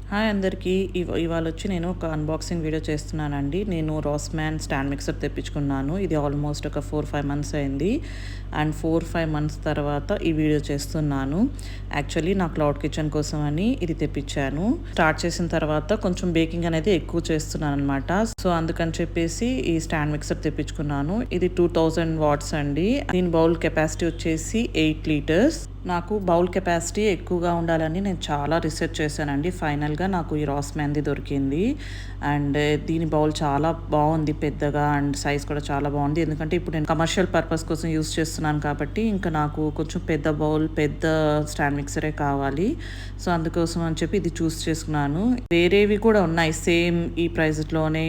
Hi అందరికీ. ఇవాళొచ్చి నేను ఒక అన్బాక్సింగ్ వీడియో చేస్తున్నానండి. నేను రాస్‌మ్యాన్ స్టాండ్ మిక్సర్ తెప్పించుకున్నాను. ఇది ఆల్మోస్ట్ ఒక 4, 5 మంత్స్ అయింది. అండ్ 4, 5 మంత్స్ తర్వాత ఈ వీడియో చేస్తున్నాను. యాక్చువల్లీ నా క్లౌడ్ కిచెన్ కోసం అని ఇది తెప్పించాను. స్టార్ట్ చేసిన తర్వాత కొంచెం బేకింగ్ అనేది ఎక్కువ చేస్తున్నాననమాట. సో అందుకని చెప్పేసి ఈ స్టాండ్ మిక్సర్ తెప్పించుకున్నాను. ఇది 2000 వాట్స్ అండి. దీని బౌల్ కెపాసిటీ వచ్చేసి 8 లీటర్స్. నాకు బౌల్ కెపాసిటీ ఎక్కువగా ఉండాలని నేను చాలా రీసెర్చ్ చేశానండి. ఫైనల్గా నాకు ఈ రాస్‌మ్యాన్‌ది దొరికింది. అండ్ దీని బౌల్ చాలా బాగుంది, పెద్దగా, అండ్ సైజ్ కూడా చాలా బాగుంది. ఎందుకంటే ఇప్పుడు నేను కమర్షియల్ పర్పస్ కోసం యూస్ చేస్తున్నాను కాబట్టి ఇంకా నాకు కొంచెం పెద్ద బౌల్, పెద్ద స్టాండ్ మిక్సరే కావాలి. సో అందుకోసం అని చెప్పి ఇది చూస్ చేసుకున్నాను. వేరేవి కూడా ఉన్నాయి సేమ్ ఈ ప్రైస్లోనే.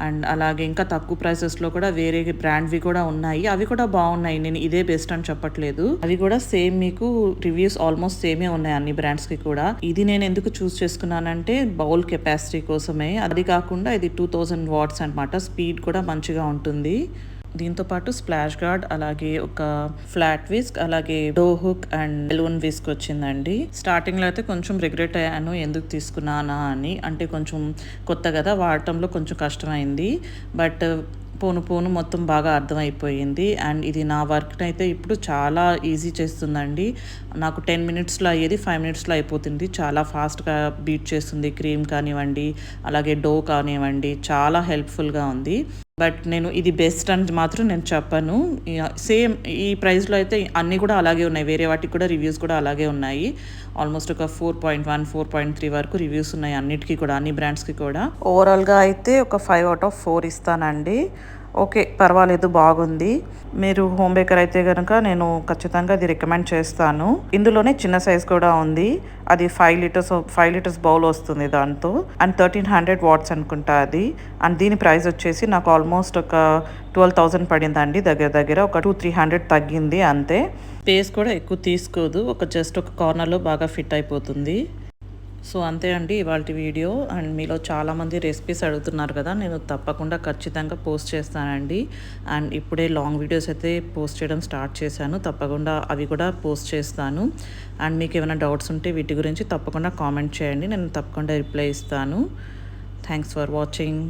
అండ్ అలాగే ఇంకా తక్కువ ప్రైసెస్లో కూడా వేరే బ్రాండ్వి కూడా ఉన్నాయి. అవి కూడా బాగున్నాయి. నేను ఇదే బెస్ట్ అని చెప్పట్లేదు. అవి కూడా సేమ్ మీకు రివ్యూస్ ఆల్మోస్ట్ సేమే ఉన్నాయి అన్ని బ్రాండ్స్ కి కూడా. ఇది నేను ఎందుకు చూస్ చేసుకున్నానంటే బౌల్ కెపాసిటీ కోసమే. అది కాకుండా ఇది 2000 వాట్స్ అనమాట. స్పీడ్ కూడా మంచిగా ఉంటుంది. దీంతో పాటు స్ప్లాష్ గార్డ్, అలాగే ఒక ఫ్లాట్ విస్క్, అలాగే dough hook and balloon whisk వచ్చిందండి. స్టార్టింగ్ లో అయితే కొంచెం రిగ్రెట్ అయ్యాను ఎందుకు తీసుకున్నానా అని. అంటే కొంచెం కొత్త కదా, వాడటంలో కొంచెం కష్టమైంది. బట్ పోను పోను మొత్తం బాగా అర్థమైపోయింది. అండ్ ఇది నా వర్క్ని అయితే ఇప్పుడు చాలా ఈజీ చేస్తుందండి. నాకు 10 మినిట్స్లో అయ్యేది 5 మినిట్స్లో అయిపోతుంది. చాలా ఫాస్ట్గా బీట్ చేస్తుంది. క్రీమ్ కానివ్వండి, అలాగే డో కానివ్వండి, చాలా హెల్ప్ఫుల్గా ఉంది. బట్ నేను ఇది బెస్ట్ అని మాత్రం నేను చెప్పను. సేమ్ ఈ ప్రైస్లో అయితే అన్నీ కూడా అలాగే ఉన్నాయి. వేరే వాటికి కూడా రివ్యూస్ కూడా అలాగే ఉన్నాయి. ఆల్మోస్ట్ ఒక 4.1, 4.3 వరకు రివ్యూస్ ఉన్నాయి అన్నిటికీ కూడా, అన్ని బ్రాండ్స్కి కూడా. ఓవరాల్గా అయితే ఒక 5/4 ఇస్తానండి. ఓకే, పర్వాలేదు, బాగుంది. మీరు హోమ్ బేకర్ అయితే కనుక నేను ఖచ్చితంగా ఇది రికమెండ్ చేస్తాను. ఇందులోనే చిన్న సైజ్ కూడా ఉంది. అది 5 లీటర్స్ బౌల్ వస్తుంది దాంతో. అండ్ 1300 వాట్స్ అనుకుంటా అది. అండ్ దీని ప్రైస్ వచ్చేసి నాకు ఆల్మోస్ట్ ఒక 12,000 పడిందండి. దగ్గర దగ్గర ఒక 200-300 తగ్గింది అంతే. స్పేస్ కూడా ఎక్కువ తీసుకోదు. జస్ట్ ఒక కార్నర్లో బాగా ఫిట్ అయిపోతుంది. సో అంతే అండి ఇవాల్టి వీడియో. అండ్ మీలో చాలామంది రెసిపీస్ అడుగుతున్నారు కదా, నేను తప్పకుండా ఖచ్చితంగా పోస్ట్ చేస్తానండి. అండ్ ఇప్పుడే లాంగ్ వీడియోస్ అయితే పోస్ట్ చేయడం స్టార్ట్ చేశాను. తప్పకుండా అవి కూడా పోస్ట్ చేస్తాను. అండ్ మీకు ఏమైనా డౌట్స్ ఉంటే వీటి గురించి తప్పకుండా కామెంట్ చేయండి. నేను తప్పకుండా రిప్లై ఇస్తాను. Thanks for watching.